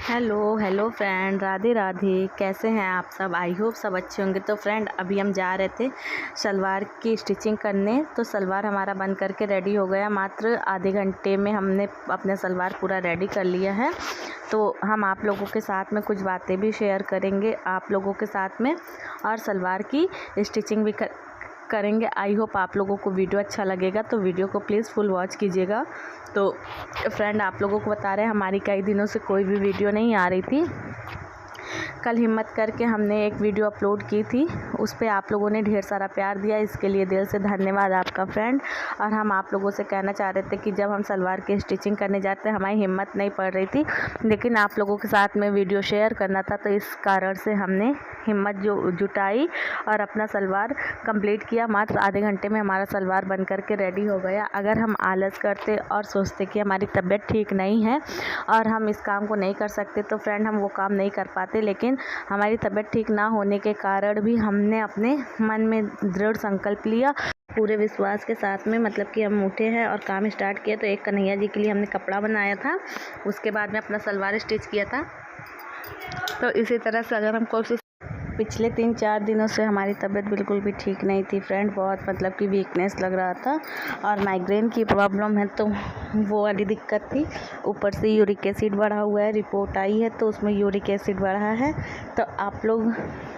Hello friend, Radhe Radhe. कैसे हैं आप सब? आई होप सब अच्छे होंगे। तो फ्रेंड, अभी हम जा रहे थे सलवार की स्टिचिंग करने। तो सलवार हमारा बन करके रेडी हो गया। मात्र आधे घंटे में हमने अपना सलवार पूरा रेडी कर लिया है। तो हम आप लोगों के साथ में कुछ बातें भी शेयर करेंगे आप लोगों के साथ में, और सलवार की स्टिचिंग भी करेंगे। आई होप आप लोगों को वीडियो अच्छा लगेगा, तो वीडियो को प्लीज़ फुल वॉच कीजिएगा। तो फ्रेंड, आप लोगों को बता रहे हैं, हमारी कई दिनों से कोई भी वीडियो नहीं आ रही थी। कल हिम्मत करके हमने एक वीडियो अपलोड की थी, उस पर आप लोगों ने ढेर सारा प्यार दिया, इसके लिए दिल से धन्यवाद आपका फ्रेंड। और हम आप लोगों से कहना चाह रहे थे कि जब हम सलवार की स्टिचिंग करने जाते हैं हमारी हिम्मत नहीं पड़ रही थी, लेकिन आप लोगों के साथ में वीडियो शेयर करना था, तो इस कारण से हमने हिम्मत जुटाई और अपना सलवार कंप्लीट किया। मात्र आधे घंटे में हमारा सलवार बन करके रेडी हो गया। अगर हम आलस करते और सोचते कि हमारी तबीयत ठीक नहीं है और हम इस काम को नहीं कर सकते, तो फ्रेंड हम वो काम नहीं कर पाते। लेकिन हमारी तबीयत ठीक ना होने के कारण भी हमने अपने मन में दृढ़ संकल्प लिया, पूरे विश्वास के साथ में, मतलब कि हम उठे हैं और काम स्टार्ट किया। तो एक कन्हैया जी के लिए हमने कपड़ा बनाया था, उसके बाद में अपना सलवार स्टिच किया था। तो इसी तरह से अगर हम कोशिश, पिछले 3-4 दिनों से हमारी तबीयत बिल्कुल भी ठीक नहीं थी फ्रेंड। बहुत मतलब कि वीकनेस लग रहा था और माइग्रेन की प्रॉब्लम है, तो वो वाली दिक्कत थी। ऊपर से यूरिक एसिड बढ़ा हुआ है, रिपोर्ट आई है तो उसमें यूरिक एसिड बढ़ा है। तो आप लोग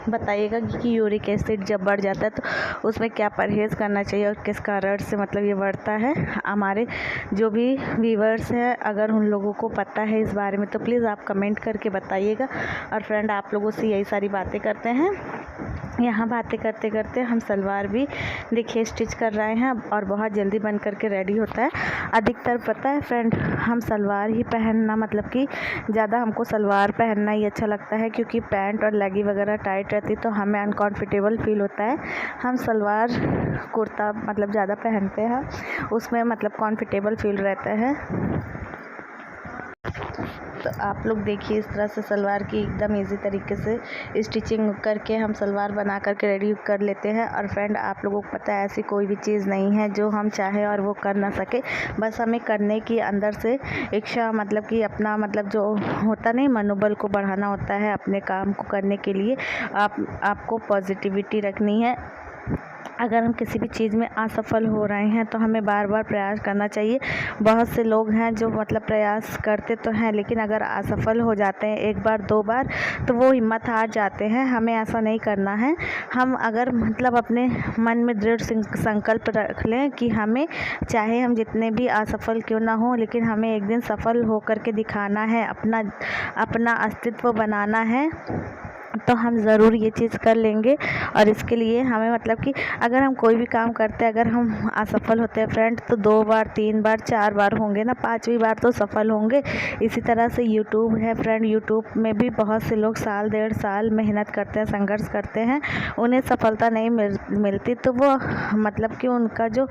बताइएगा कि यूरिक एसिड जब बढ़ जाता है तो उसमें क्या परहेज़ करना चाहिए और किस कारण से मतलब ये बढ़ता है। हमारे जो भी व्यूअर्स हैं, अगर उन लोगों को पता है इस बारे में, तो प्लीज़ आप कमेंट करके बताइएगा। और फ्रेंड, आप लोगों से यही सारी बातें करते हैं। यहाँ बातें करते करते हम सलवार भी देखिए स्टिच कर रहे हैं और बहुत जल्दी बन करके रेडी होता है। अधिकतर पता है फ्रेंड, हम सलवार ही पहनना, मतलब कि ज़्यादा हमको सलवार पहनना ही अच्छा लगता है, क्योंकि पैंट और लेगी वगैरह टाइट रहती तो हमें अनकंफर्टेबल फील होता है। हम सलवार कुर्ता मतलब ज़्यादा पहनते हैं, उसमें मतलब कंफर्टेबल फील रहता है। तो आप लोग देखिए, इस तरह से सलवार की एकदम इजी तरीके से स्टिचिंग करके हम सलवार बना करके रेडी कर लेते हैं। और फ्रेंड, आप लोगों को पता है ऐसी कोई भी चीज़ नहीं है जो हम चाहें और वो कर ना सके। बस हमें करने की अंदर से इच्छा, मतलब कि अपना मतलब जो होता नहीं, मनोबल को बढ़ाना होता है अपने काम को करने के लिए। आपको पॉजिटिविटी रखनी है। अगर हम किसी भी चीज़ में असफल हो रहे हैं तो हमें बार बार प्रयास करना चाहिए। बहुत से लोग हैं जो मतलब प्रयास करते तो हैं, लेकिन अगर असफल हो जाते हैं 1 बार 2 बार, तो वो हिम्मत हार जाते हैं। हमें ऐसा नहीं करना है। हम अगर मतलब अपने मन में दृढ़ संकल्प रख लें कि हमें, चाहे हम जितने भी असफल क्यों ना हो, लेकिन हमें एक दिन सफल होकर के दिखाना है, अपना अस्तित्व बनाना है, तो हम ज़रूर ये चीज़ कर लेंगे। और इसके लिए हमें मतलब कि अगर हम कोई भी काम करते हैं, अगर हम असफल होते हैं फ्रेंड, तो 2 बार 3 बार 4 बार होंगे ना, 5वीं बार तो सफल होंगे। इसी तरह से यूट्यूब है फ्रेंड, यूट्यूब में भी बहुत से लोग साल 1.5 साल मेहनत करते हैं, संघर्ष करते हैं, उन्हें सफलता नहीं मिलती, तो वो मतलब कि उनका जो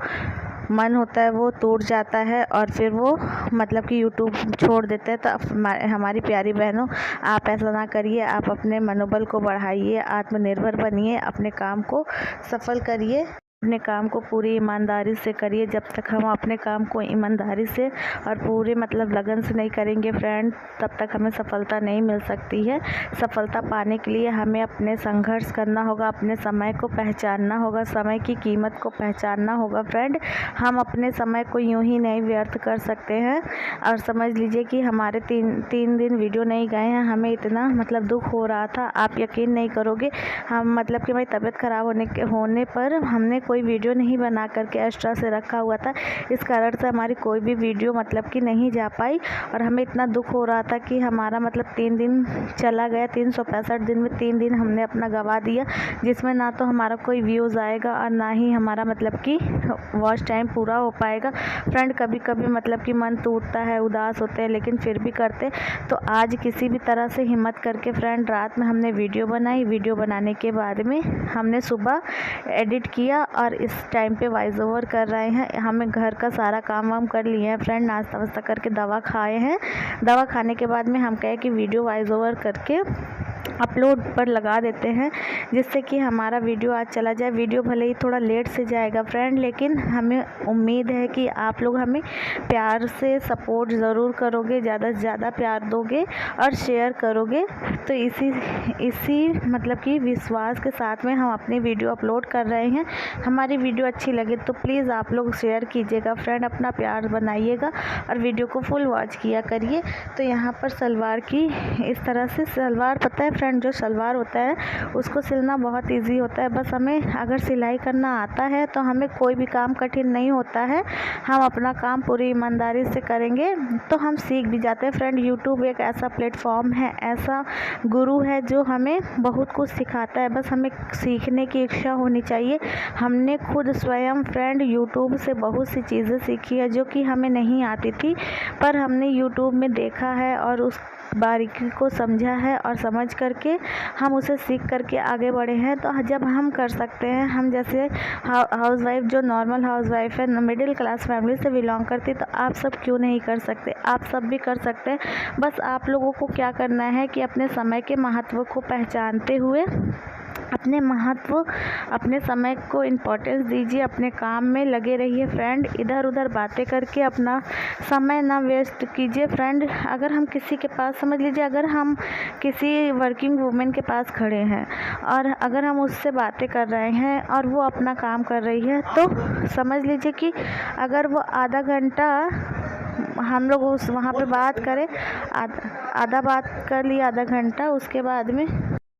मन होता है वो टूट जाता है और फिर वो मतलब कि यूट्यूब छोड़ देते हैं। तो हमारी प्यारी बहनों, आप ऐसा ना करिए। आप अपने मनोबल को बढ़ाइए, आत्मनिर्भर बनिए, अपने काम को सफल करिए, अपने काम को पूरी ईमानदारी से करिए। जब तक हम अपने काम को ईमानदारी से और पूरे मतलब लगन से नहीं करेंगे फ्रेंड, तब तक हमें सफलता नहीं मिल सकती है। सफलता पाने के लिए हमें अपने संघर्ष करना होगा, अपने समय को पहचानना होगा, समय की कीमत को पहचानना होगा फ्रेंड। हम अपने समय को यूं ही नहीं व्यर्थ कर सकते हैं। और समझ लीजिए कि हमारे तीन दिन वीडियो नहीं गए हैं, हमें इतना मतलब दुख हो रहा था, आप यकीन नहीं करोगे। हम मतलब कि हमारी तबीयत ख़राब होने पर हमने कोई वीडियो नहीं बना करके एक्स्ट्रा से रखा हुआ था। इस कारण से हमारी कोई भी वीडियो मतलब कि नहीं जा पाई और हमें इतना दुख हो रहा था कि हमारा मतलब 3 दिन चला गया। 365 दिन में 3 दिन हमने अपना गवा दिया, जिसमें ना तो हमारा कोई व्यूज़ आएगा और ना ही हमारा मतलब कि वॉच टाइम पूरा हो पाएगा। फ्रेंड, कभी कभी मतलब कि मन टूटता है, उदास होते हैं, लेकिन फिर भी करते। तो आज किसी भी तरह से हिम्मत करके फ्रेंड रात में हमने वीडियो बनाई। वीडियो बनाने के बाद में हमने सुबह एडिट किया और इस टाइम पे वॉइस ओवर कर रहे हैं। हमें घर का सारा काम वाम कर लिए हैं फ्रेंड, नाश्ता वास्ता करके दवा खाए हैं। दवा खाने के बाद में हम कहे कि वीडियो वॉइस ओवर करके अपलोड पर लगा देते हैं, जिससे कि हमारा वीडियो आज चला जाए। वीडियो भले ही थोड़ा लेट से जाएगा फ्रेंड, लेकिन हमें उम्मीद है कि आप लोग हमें प्यार से सपोर्ट ज़रूर करोगे, ज़्यादा से ज़्यादा प्यार दोगे और शेयर करोगे। तो इसी मतलब कि विश्वास के साथ में हम अपनी वीडियो अपलोड कर रहे हैं। हमारी वीडियो अच्छी लगे तो प्लीज़ आप लोग शेयर कीजिएगा फ्रेंड, अपना प्यार बनाइएगा और वीडियो को फुल वॉच किया करिए। तो यहाँ पर सलवार की इस तरह से सलवार, पता है फ्रेंड, जो सलवार होता है उसको सिलना बहुत इजी होता है। बस हमें अगर सिलाई करना आता है तो हमें कोई भी काम कठिन नहीं होता है। हम अपना काम पूरी ईमानदारी से करेंगे तो हम सीख भी जाते हैं फ्रेंड। यूट्यूब एक ऐसा प्लेटफॉर्म है, ऐसा गुरु है जो हमें बहुत कुछ सिखाता है। बस हमें सीखने की इच्छा होनी चाहिए। हमने खुद स्वयं फ्रेंड यूट्यूब से बहुत सी चीज़ें सीखी है जो कि हमें नहीं आती थी, पर हमने यूट्यूब में देखा है और उस बारीकी को समझा है और समझ करके हम उसे सीख करके आगे बढ़े हैं। तो जब हम कर सकते हैं, हम जैसे हाउस वाइफ, जो नॉर्मल हाउस वाइफ है, मिडिल क्लास फैमिली से बिलोंग करती, तो आप सब क्यों नहीं कर सकते? आप सब भी कर सकते हैं। बस आप लोगों को क्या करना है कि अपने समय के महत्व को पहचानते हुए अपने समय को इम्पोर्टेंस दीजिए, अपने काम में लगे रहिए फ्रेंड। इधर उधर बातें करके अपना समय ना वेस्ट कीजिए फ्रेंड। अगर हम किसी के पास, समझ लीजिए अगर हम किसी वर्किंग वुमेन के पास खड़े हैं और अगर हम उससे बातें कर रहे हैं और वो अपना काम कर रही है, तो समझ लीजिए कि अगर वो आधा घंटा हम लोग वहाँ पे बात करें, आधा बात कर लिया, आधा घंटा, उसके बाद में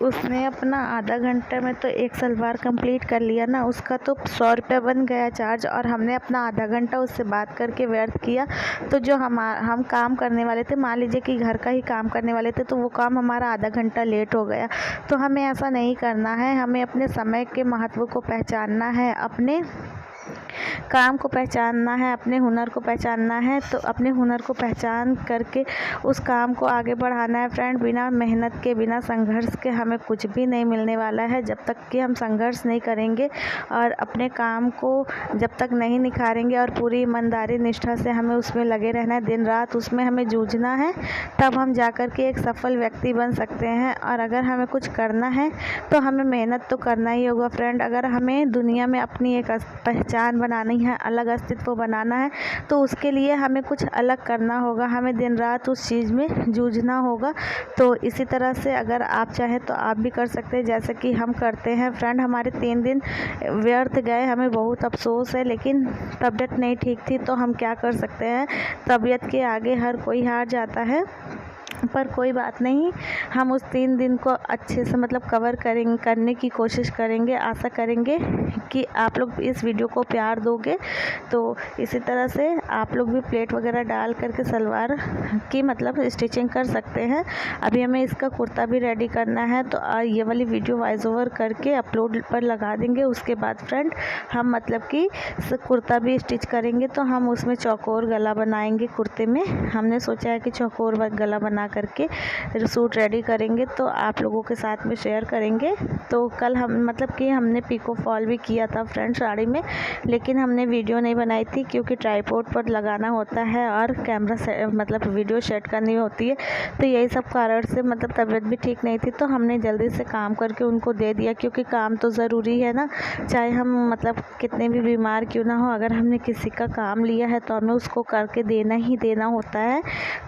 उसने अपना आधा घंटे में तो एक सलवार कंप्लीट कर लिया ना, उसका तो 100 रुपये बन गया चार्ज। और हमने अपना आधा घंटा उससे बात करके व्यर्थ किया। तो जो हम काम करने वाले थे, मान लीजिए कि घर का ही काम करने वाले थे, तो वो काम हमारा आधा घंटा लेट हो गया। तो हमें ऐसा नहीं करना है। हमें अपने समय के महत्व को पहचानना है, अपने काम को पहचानना है, अपने हुनर को पहचानना है। तो अपने हुनर को पहचान करके उस काम को आगे बढ़ाना है फ्रेंड। बिना मेहनत के, बिना संघर्ष के हमें कुछ भी नहीं मिलने वाला है। जब तक कि हम संघर्ष नहीं करेंगे और अपने काम को जब तक नहीं निखारेंगे और पूरी ईमानदारी निष्ठा से हमें उसमें लगे रहना है, दिन रात उसमें हमें जूझना है, तब हम जा कर के एक सफल व्यक्ति बन सकते हैं। और अगर हमें कुछ करना है तो हमें मेहनत तो करना ही होगा फ्रेंड। अगर हमें दुनिया में अपनी एक पहचान बनानी है, अलग अस्तित्व बनाना है, तो उसके लिए हमें कुछ अलग करना होगा। हमें दिन रात उस चीज़ में जूझना होगा। तो इसी तरह से अगर आप चाहें तो आप भी कर सकते हैं, जैसे कि हम करते हैं फ्रेंड। हमारे 3 दिन व्यर्थ गए, हमें बहुत अफसोस है, लेकिन तबीयत नहीं ठीक थी। तो हम क्या कर सकते हैं, तबीयत के आगे हर कोई हार जाता है। पर कोई बात नहीं, हम उस 3 दिन को अच्छे से मतलब कवर करने की कोशिश करेंगे। आशा करेंगे कि आप लोग इस वीडियो को प्यार दोगे। तो इसी तरह से आप लोग भी प्लेट वगैरह डाल करके सलवार की मतलब स्टिचिंग कर सकते हैं। अभी हमें इसका कुर्ता भी रेडी करना है, तो ये वाली वीडियो वॉइस ओवर करके अपलोड पर लगा देंगे। उसके बाद फ्रेंड हम मतलब कि कुर्ता भी स्टिच करेंगे। तो हम उसमें चौकोर गला बनाएंगे कुर्ते में। हमने सोचा है कि चौकोर गला बना करके सूट रेडी करेंगे, तो आप लोगों के साथ में शेयर करेंगे। तो कल हम मतलब कि हमने पिको फॉल भी किया था फ्रेंड साड़ी में, लेकिन हमने वीडियो नहीं बनाई थी क्योंकि ट्राइपॉड पर लगाना होता है और कैमरा से मतलब वीडियो सेट करनी होती है। तो यही सब कारण से मतलब तबीयत भी ठीक नहीं थी, तो हमने जल्दी से काम करके उनको दे दिया, क्योंकि काम तो ज़रूरी है ना। चाहे हम मतलब कितने भी बीमार क्यों ना हो, अगर हमने किसी का काम लिया है तो हमें उसको करके देना ही देना होता है।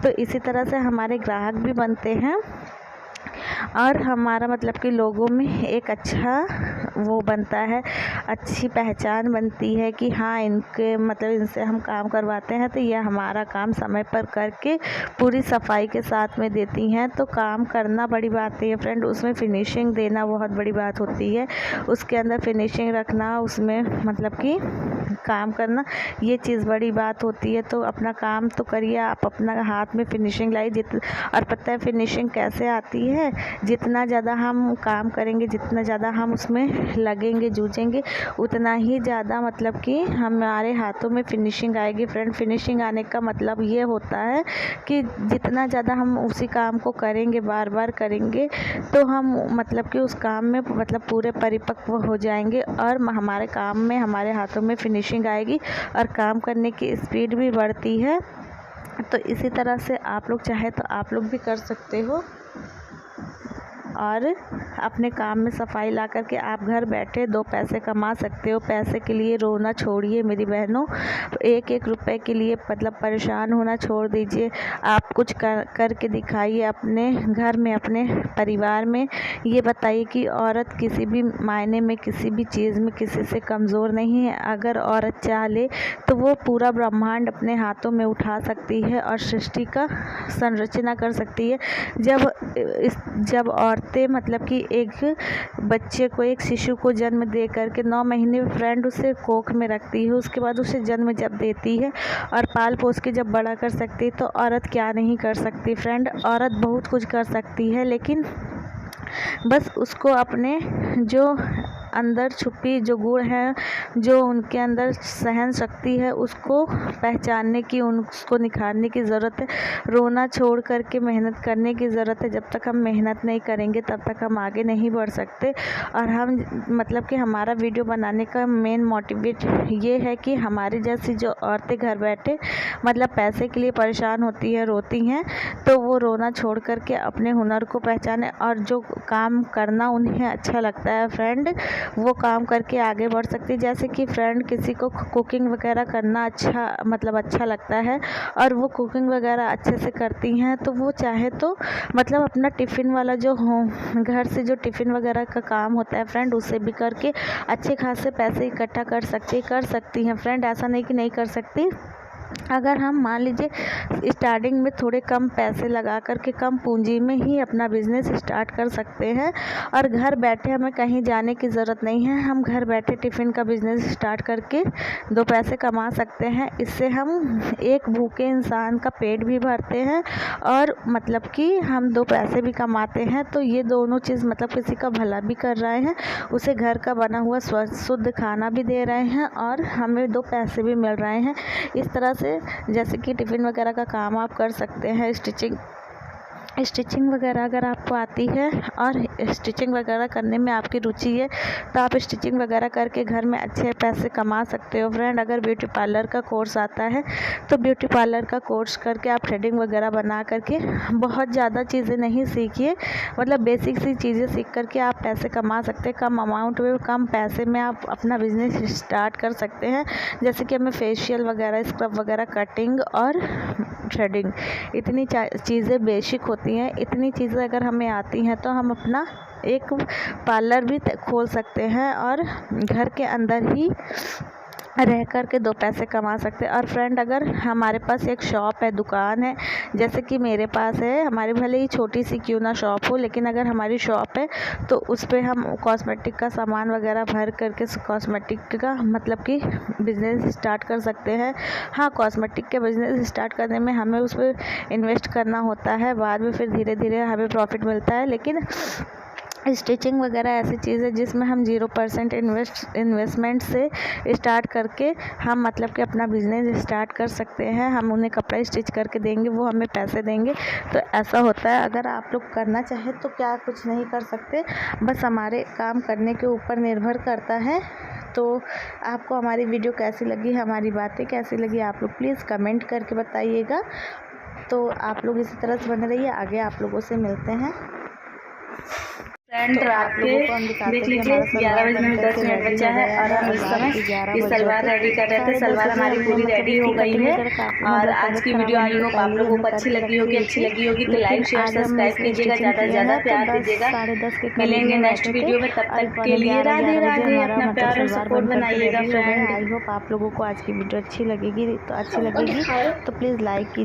तो इसी तरह से हमारे ग्राहक भी बनते हैं और हमारा मतलब कि लोगों में एक अच्छा वो बनता है, अच्छी पहचान बनती है कि हाँ इनके मतलब इनसे हम काम करवाते हैं, तो ये हमारा काम समय पर करके पूरी सफाई के साथ में देती हैं। तो काम करना बड़ी बात है फ्रेंड, उसमें फिनिशिंग देना बहुत बड़ी बात होती है। उसके अंदर फिनिशिंग रखना, उसमें मतलब कि काम करना, ये चीज़ बड़ी बात होती है। तो अपना काम तो करिए, आप अपना हाथ में फिनिशिंग लाइए। और पता है फिनिशिंग कैसे आती है, जितना ज़्यादा हम काम करेंगे, जितना ज़्यादा हम उसमें लगेंगे, जूझेंगे, उतना ही ज़्यादा मतलब कि हमारे हाथों में फिनिशिंग आएगी फ्रेंड। फिनिशिंग आने का मतलब ये होता है कि जितना ज़्यादा हम उसी काम को करेंगे, बार बार करेंगे, तो हम मतलब कि उस काम में मतलब पूरे परिपक्व हो जाएंगे और हमारे काम में, हमारे हाथों में फिनिशिंग आएगी और काम करने की स्पीड भी बढ़ती है। तो इसी तरह से आप लोग चाहे तो आप लोग भी कर सकते हो। और अपने काम में सफाई ला करके आप घर बैठे 2 पैसे कमा सकते हो। पैसे के लिए रोना छोड़िए मेरी बहनों, एक एक रुपए के लिए मतलब परेशान होना छोड़ दीजिए। आप कुछ करके दिखाइए अपने घर में, अपने परिवार में। ये बताइए कि औरत किसी भी मायने में, किसी भी चीज़ में किसी से कमज़ोर नहीं है। अगर औरत चाह ले तो वो पूरा ब्रह्मांड अपने हाथों में उठा सकती है और सृष्टि का संरचना कर सकती है। जब औरतें मतलब कि एक बच्चे को, एक शिशु को जन्म दे करके 9 महीने फ्रेंड उसे कोख में रखती है, उसके बाद उसे जन्म जब देती है और पाल पोस के जब बड़ा कर सकती है, तो औरत क्या नहीं कर सकती फ्रेंड। औरत बहुत कुछ कर सकती है, लेकिन बस उसको अपने जो अंदर छुपी जो गुण है, जो उनके अंदर सहन शक्ति है, उसको पहचानने की, उसको निखारने की ज़रूरत है। रोना छोड़ करके मेहनत करने की ज़रूरत है। जब तक हम मेहनत नहीं करेंगे तब तक हम आगे नहीं बढ़ सकते। और हम मतलब कि हमारा वीडियो बनाने का मेन मोटिवेट ये है कि हमारी जैसी जो औरतें घर बैठे मतलब पैसे के लिए परेशान होती है, रोती हैं, तो वो रोना छोड़ करके अपने हुनर को पहचाने और जो काम करना उन्हें अच्छा लगता है फ्रेंड, वो काम करके आगे बढ़ सकती है। जैसे कि फ्रेंड किसी को कुकिंग वगैरह करना अच्छा लगता है और वो कुकिंग वगैरह अच्छे से करती हैं, तो वो चाहे तो मतलब अपना टिफ़िन वाला जो घर से जो टिफ़िन वगैरह का काम होता है फ्रेंड, उसे भी करके अच्छे खासे पैसे इकट्ठा कर सकती हैं फ्रेंड। ऐसा नहीं कि नहीं कर सकती। अगर हम मान लीजिए स्टार्टिंग में थोड़े कम पैसे लगा करके, कम पूंजी में ही अपना बिज़नेस स्टार्ट कर सकते हैं और घर बैठे हमें कहीं जाने की ज़रूरत नहीं है। हम घर बैठे टिफ़िन का बिज़नेस स्टार्ट करके 2 पैसे कमा सकते हैं। इससे हम एक भूखे इंसान का पेट भी भरते हैं और मतलब कि हम 2 पैसे भी कमाते हैं। तो ये दोनों चीज़ मतलब किसी का भला भी कर रहे हैं, उसे घर का बना हुआ शुद्ध खाना भी दे रहे हैं और हमें 2 पैसे भी मिल रहे हैं। इस तरह से जैसे कि टिफ़िन वगैरह का काम आप कर सकते हैं। स्टिचिंग वगैरह अगर आपको आती है और स्टिचिंग वगैरह करने में आपकी रुचि है, तो आप स्टिचिंग वगैरह करके घर में अच्छे पैसे कमा सकते हो फ्रेंड। अगर ब्यूटी पार्लर का कोर्स आता है तो ब्यूटी पार्लर का कोर्स करके आप थ्रेडिंग वगैरह बना करके, बहुत ज़्यादा चीज़ें नहीं सीखिए, मतलब बेसिक सी चीज़ें सीख करके आप पैसे कमा सकते हैं। कम अमाउंट में, कम पैसे में आप अपना बिज़नेस स्टार्ट कर सकते हैं। जैसे कि हमें फेशियल वगैरह, स्क्रब वगैरह, कटिंग और थ्रेडिंग, इतनी चीज़ें बेसिक होती हैं। इतनी चीज़ें अगर हमें आती हैं तो हम अपना एक पार्लर भी खोल सकते हैं और घर के अंदर ही रह कर के 2 पैसे कमा सकते हैं। और फ्रेंड अगर हमारे पास एक शॉप है, दुकान है, जैसे कि मेरे पास है, हमारी भले ही छोटी सी क्यों ना शॉप हो, लेकिन अगर हमारी शॉप है तो उस पर हम कॉस्मेटिक का सामान वगैरह भर करके कॉस्मेटिक का मतलब कि बिज़नेस स्टार्ट कर सकते हैं। हाँ, कॉस्मेटिक के बिज़नेस स्टार्ट करने में हमें उस पर इन्वेस्ट करना होता है, बाद में फिर धीरे धीरे हमें प्रॉफिट मिलता है। लेकिन स्टिचिंग वगैरह ऐसी चीज़ है जिसमें हम 0% इन्वेस्टमेंट से स्टार्ट करके हम मतलब कि अपना बिज़नेस स्टार्ट कर सकते हैं। हम उन्हें कपड़ा स्टिच करके देंगे, वो हमें पैसे देंगे। तो ऐसा होता है। अगर आप लोग करना चाहें तो क्या कुछ नहीं कर सकते, बस हमारे काम करने के ऊपर निर्भर करता है। तो आपको हमारी वीडियो कैसी लगी, हमारी बातें कैसी लगी, आप लोग प्लीज़ कमेंट करके बताइएगा। तो आप लोग इसी तरह से बने रहिए, आगे आप लोगों से मिलते हैं। फ्रेंड रात के देख लीजिए 11 बजने में 10 मिनट बचा है और हम इस समय ये सलवार रेडी कर रहे थे। सलवार हमारी पूरी रेडी हो गई है और आज की वीडियो आई होप आप लोगों को अच्छी लगी होगी। तो लाइक शेयर सब्सक्राइब कीजिएगा, ज़्यादा से ज़्यादा प्यार दीजिएगा। मिलेंगे नेक्स्ट वीडियो में, तब तक के लिए राधे राधे। अपना प्यार और सपोर्ट बनाइएगा फ्रेंड। आई होप आप लोगों को आज की वीडियो अच्छी लगेगी, तो प्लीज़ लाइक कीजिए।